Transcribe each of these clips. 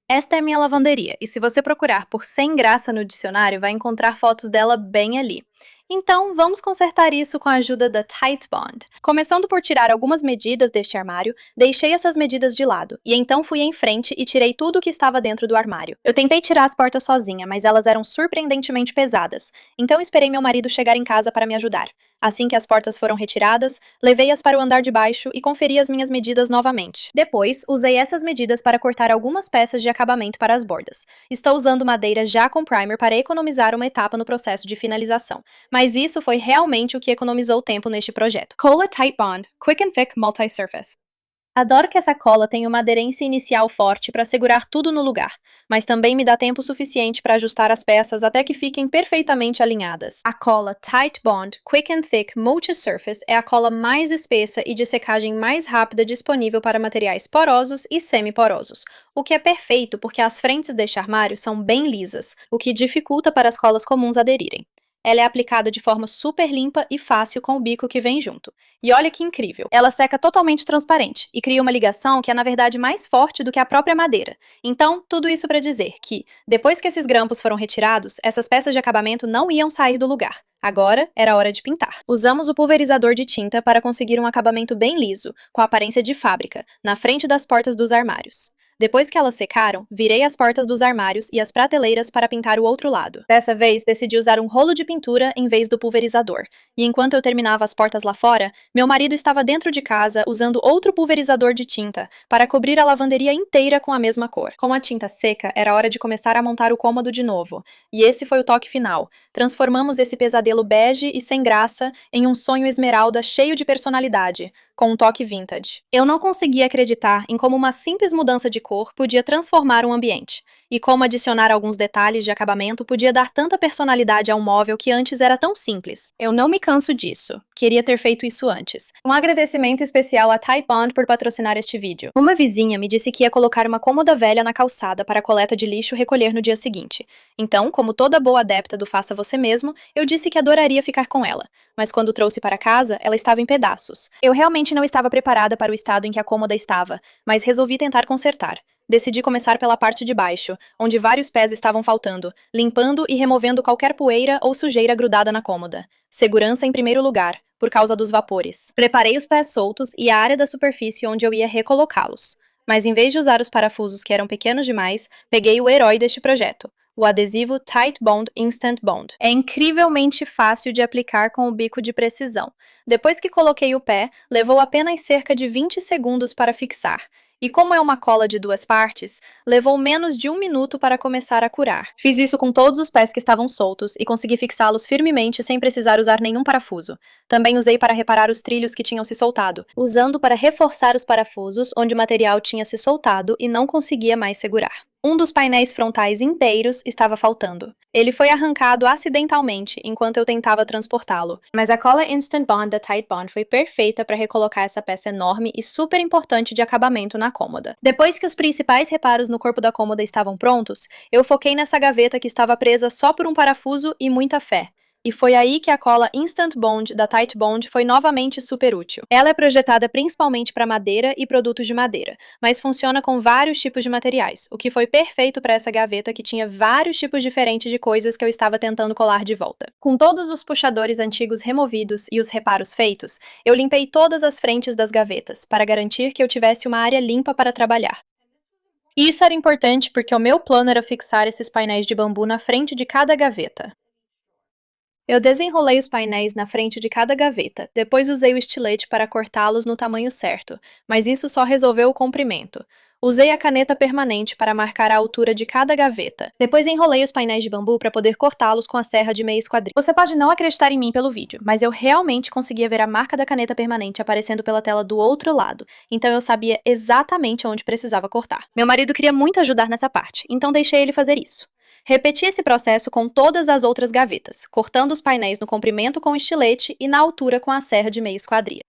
Esta é minha lavanderia, e se você procurar por Sem Graça no dicionário, vai encontrar fotos dela bem ali. Então, vamos consertar isso com a ajuda da Tight Bond. Começando por tirar algumas medidas deste armário, deixei essas medidas de lado, e então fui em frente e tirei tudo o que estava dentro do armário. Eu tentei tirar as portas sozinha, mas elas eram surpreendentemente pesadas, então esperei meu marido chegar em casa para me ajudar. Assim que as portas foram retiradas, levei-as para o andar de baixo e conferi as minhas medidas novamente. Depois, usei essas medidas para cortar algumas peças de acabamento para as bordas. Estou usando madeira já com primer para economizar uma etapa no processo de finalização, mas isso foi realmente o que economizou tempo neste projeto. Cola Tight Bond, Quick and Thick Multi-Surface. Adoro que essa cola tenha uma aderência inicial forte para segurar tudo no lugar, mas também me dá tempo suficiente para ajustar as peças até que fiquem perfeitamente alinhadas. A cola Tight Bond Quick and Thick Multi-Surface é a cola mais espessa e de secagem mais rápida disponível para materiais porosos e semi-porosos, o que é perfeito porque as frentes deste armário são bem lisas, o que dificulta para as colas comuns aderirem. Ela é aplicada de forma super limpa e fácil com o bico que vem junto. E olha que incrível! Ela seca totalmente transparente e cria uma ligação que é na verdade mais forte do que a própria madeira. Então, tudo isso para dizer que, depois que esses grampos foram retirados, essas peças de acabamento não iam sair do lugar. Agora era a hora de pintar. Usamos o pulverizador de tinta para conseguir um acabamento bem liso, com a aparência de fábrica, na frente das portas dos armários. Depois que elas secaram, virei as portas dos armários e as prateleiras para pintar o outro lado. Dessa vez, decidi usar um rolo de pintura em vez do pulverizador. E enquanto eu terminava as portas lá fora, meu marido estava dentro de casa usando outro pulverizador de tinta para cobrir a lavanderia inteira com a mesma cor. Com a tinta seca, era hora de começar a montar o cômodo de novo. E esse foi o toque final. Transformamos esse pesadelo bege e sem graça em um sonho esmeralda cheio de personalidade, com um toque vintage. Eu não conseguia acreditar em como uma simples mudança de cor podia transformar um ambiente, e como adicionar alguns detalhes de acabamento podia dar tanta personalidade a um móvel que antes era tão simples. Eu não me canso disso. Queria ter feito isso antes. Um agradecimento especial a Type Bond por patrocinar este vídeo. Uma vizinha me disse que ia colocar uma cômoda velha na calçada para a coleta de lixo recolher no dia seguinte. Então, como toda boa adepta do faça você mesmo, eu disse que adoraria ficar com ela. Mas quando trouxe para casa, ela estava em pedaços. Eu realmente não estava preparada para o estado em que a cômoda estava, mas resolvi tentar consertar. Decidi começar pela parte de baixo, onde vários pés estavam faltando, limpando e removendo qualquer poeira ou sujeira grudada na cômoda. Segurança em primeiro lugar, por causa dos vapores. Preparei os pés soltos e a área da superfície onde eu ia recolocá-los. Mas em vez de usar os parafusos que eram pequenos demais, peguei o herói deste projeto, o adesivo Tight Bond Instant Bond. É incrivelmente fácil de aplicar com o bico de precisão. Depois que coloquei o pé, levou apenas cerca de 20 segundos para fixar. E como é uma cola de duas partes, levou menos de 1 minuto para começar a curar. Fiz isso com todos os pés que estavam soltos e consegui fixá-los firmemente sem precisar usar nenhum parafuso. Também usei para reparar os trilhos que tinham se soltado, usando para reforçar os parafusos onde o material tinha se soltado e não conseguia mais segurar. Um dos painéis frontais inteiros estava faltando. Ele foi arrancado acidentalmente enquanto eu tentava transportá-lo, mas a cola Instant Bond da Tight Bond foi perfeita para recolocar essa peça enorme e super importante de acabamento na cômoda. Depois que os principais reparos no corpo da cômoda estavam prontos, eu foquei nessa gaveta que estava presa só por um parafuso e muita fé. E foi aí que a cola Instant Bond da Tight Bond foi novamente super útil. Ela é projetada principalmente para madeira e produtos de madeira, mas funciona com vários tipos de materiais, o que foi perfeito para essa gaveta que tinha vários tipos diferentes de coisas que eu estava tentando colar de volta. Com todos os puxadores antigos removidos e os reparos feitos, eu limpei todas as frentes das gavetas, para garantir que eu tivesse uma área limpa para trabalhar. Isso era importante porque o meu plano era fixar esses painéis de bambu na frente de cada gaveta. Eu desenrolei os painéis na frente de cada gaveta, depois usei o estilete para cortá-los no tamanho certo, mas isso só resolveu o comprimento. Usei a caneta permanente para marcar a altura de cada gaveta. Depois enrolei os painéis de bambu para poder cortá-los com a serra de meia esquadrilha. Você pode não acreditar em mim pelo vídeo, mas eu realmente conseguia ver a marca da caneta permanente aparecendo pela tela do outro lado, então eu sabia exatamente onde precisava cortar. Meu marido queria muito ajudar nessa parte, então deixei ele fazer isso. Repeti esse processo com todas as outras gavetas, cortando os painéis no comprimento com o estilete e na altura com a serra de meia esquadria.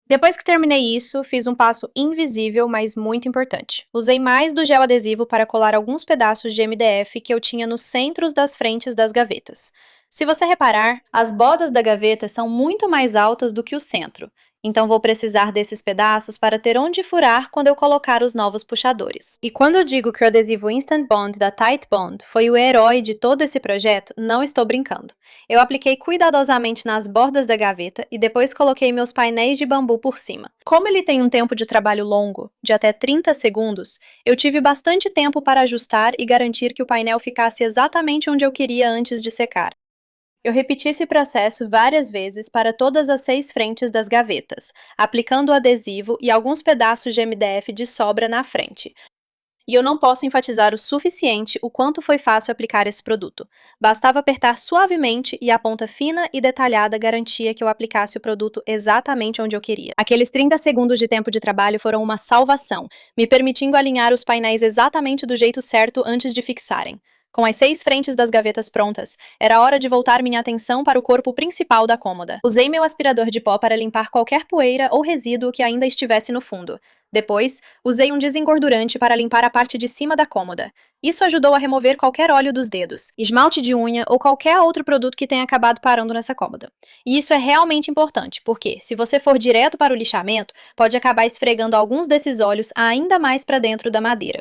Depois que terminei isso, fiz um passo invisível, mas muito importante. Usei mais do gel adesivo para colar alguns pedaços de MDF que eu tinha nos centros das frentes das gavetas. Se você reparar, as bordas da gaveta são muito mais altas do que o centro. então vou precisar desses pedaços para ter onde furar quando eu colocar os novos puxadores. E quando eu digo que o adesivo Instant Bond da Titebond foi o herói de todo esse projeto, não estou brincando. Eu apliquei cuidadosamente nas bordas da gaveta e depois coloquei meus painéis de bambu por cima. Como ele tem um tempo de trabalho longo, de até 30 segundos, eu tive bastante tempo para ajustar e garantir que o painel ficasse exatamente onde eu queria antes de secar. Eu repeti esse processo várias vezes para todas as 6 frentes das gavetas, aplicando o adesivo e alguns pedaços de MDF de sobra na frente. E eu não posso enfatizar o suficiente o quanto foi fácil aplicar esse produto. Bastava apertar suavemente e a ponta fina e detalhada garantia que eu aplicasse o produto exatamente onde eu queria. Aqueles 30 segundos de tempo de trabalho foram uma salvação, me permitindo alinhar os painéis exatamente do jeito certo antes de fixarem. Com as 6 frentes das gavetas prontas, era hora de voltar minha atenção para o corpo principal da cômoda. Usei meu aspirador de pó para limpar qualquer poeira ou resíduo que ainda estivesse no fundo. Depois, usei um desengordurante para limpar a parte de cima da cômoda. Isso ajudou a remover qualquer óleo dos dedos, esmalte de unha ou qualquer outro produto que tenha acabado parando nessa cômoda. E isso é realmente importante, porque, se você for direto para o lixamento, pode acabar esfregando alguns desses óleos ainda mais para dentro da madeira.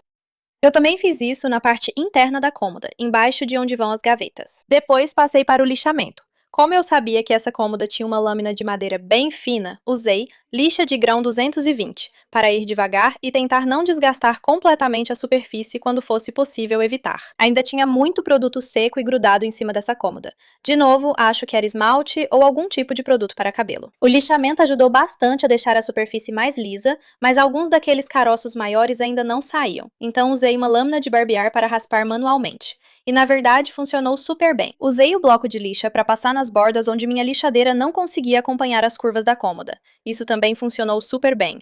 Eu também fiz isso na parte interna da cômoda, embaixo de onde vão as gavetas. Depois passei para o lixamento. Como eu sabia que essa cômoda tinha uma lâmina de madeira bem fina, usei lixa de grão 220 para ir devagar e tentar não desgastar completamente a superfície quando fosse possível evitar. Ainda tinha muito produto seco e grudado em cima dessa cômoda. De novo, acho que era esmalte ou algum tipo de produto para cabelo. O lixamento ajudou bastante a deixar a superfície mais lisa, mas alguns daqueles caroços maiores ainda não saíam, então usei uma lâmina de barbear para raspar manualmente. E na verdade funcionou super bem. Usei o bloco de lixa para passar nas bordas onde minha lixadeira não conseguia acompanhar as curvas da cômoda. Isso também funcionou super bem.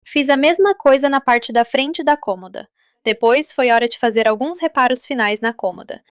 Fiz a mesma coisa na parte da frente da cômoda. Depois foi hora de fazer alguns reparos finais na cômoda.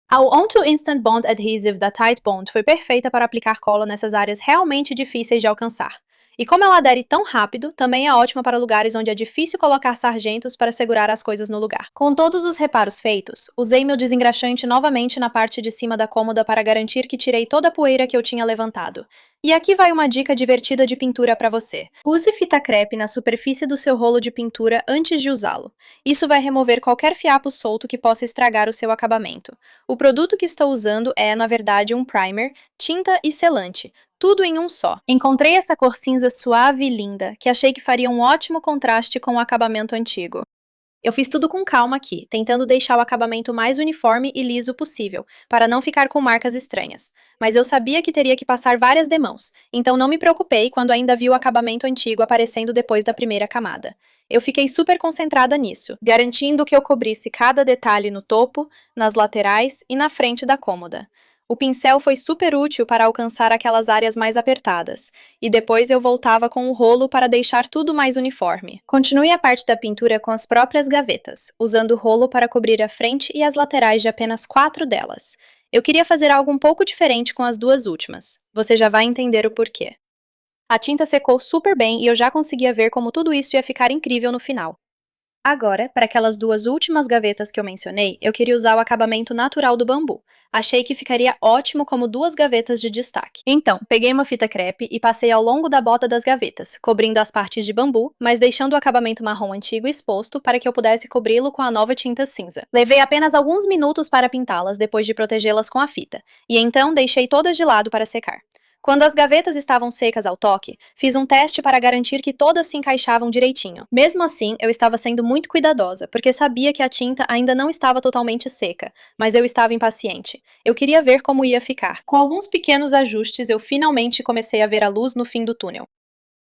A Onto Instant Bond Adhesive da Titebond foi perfeita para aplicar cola nessas áreas realmente difíceis de alcançar. E como ela adere tão rápido, também é ótima para lugares onde é difícil colocar sargentos para segurar as coisas no lugar. Com todos os reparos feitos, usei meu desengraxante novamente na parte de cima da cômoda para garantir que tirei toda a poeira que eu tinha levantado. E aqui vai uma dica divertida de pintura para você. Use fita crepe na superfície do seu rolo de pintura antes de usá-lo. Isso vai remover qualquer fiapo solto que possa estragar o seu acabamento. O produto que estou usando é, na verdade, um primer, tinta e selante, tudo em um só. Encontrei essa cor cinza suave e linda, que achei que faria um ótimo contraste com o acabamento antigo. Eu fiz tudo com calma aqui, tentando deixar o acabamento mais uniforme e liso possível, para não ficar com marcas estranhas. Mas eu sabia que teria que passar várias demãos, então não me preocupei quando ainda vi o acabamento antigo aparecendo depois da primeira camada. Eu fiquei super concentrada nisso, garantindo que eu cobrisse cada detalhe no topo, nas laterais e na frente da cômoda. O pincel foi super útil para alcançar aquelas áreas mais apertadas, e depois eu voltava com o rolo para deixar tudo mais uniforme. Continue a parte da pintura com as próprias gavetas, usando o rolo para cobrir a frente e as laterais de apenas 4 delas. Eu queria fazer algo um pouco diferente com as duas últimas. Você já vai entender o porquê. A tinta secou super bem e eu já conseguia ver como tudo isso ia ficar incrível no final. Agora, para aquelas duas últimas gavetas que eu mencionei, eu queria usar o acabamento natural do bambu. Achei que ficaria ótimo como duas gavetas de destaque. Então, peguei uma fita crepe e passei ao longo da borda das gavetas, cobrindo as partes de bambu, mas deixando o acabamento marrom antigo exposto para que eu pudesse cobri-lo com a nova tinta cinza. Levei apenas alguns minutos para pintá-las depois de protegê-las com a fita, e então deixei todas de lado para secar. Quando as gavetas estavam secas ao toque, fiz um teste para garantir que todas se encaixavam direitinho. Mesmo assim, eu estava sendo muito cuidadosa, porque sabia que a tinta ainda não estava totalmente seca, mas eu estava impaciente. Eu queria ver como ia ficar. Com alguns pequenos ajustes, eu finalmente comecei a ver a luz no fim do túnel.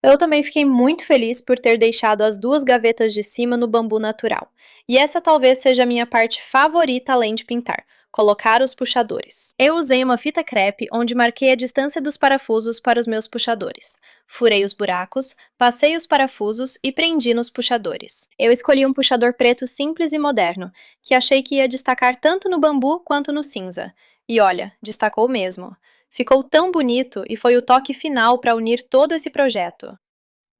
Eu também fiquei muito feliz por ter deixado as duas gavetas de cima no bambu natural. E essa talvez seja a minha parte favorita além de pintar: colocar os puxadores. Eu usei uma fita crepe onde marquei a distância dos parafusos para os meus puxadores. Furei os buracos, passei os parafusos e prendi nos puxadores. Eu escolhi um puxador preto simples e moderno, que achei que ia destacar tanto no bambu quanto no cinza. E olha, destacou mesmo. Ficou tão bonito e foi o toque final para unir todo esse projeto.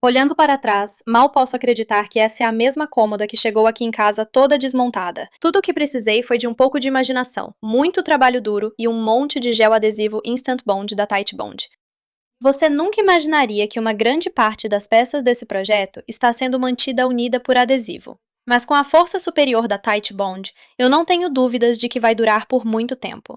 Olhando para trás, mal posso acreditar que essa é a mesma cômoda que chegou aqui em casa toda desmontada. Tudo o que precisei foi de um pouco de imaginação, muito trabalho duro e um monte de gel adesivo Instant Bond da Titebond. Você nunca imaginaria que uma grande parte das peças desse projeto está sendo mantida unida por adesivo. Mas com a força superior da Titebond, eu não tenho dúvidas de que vai durar por muito tempo.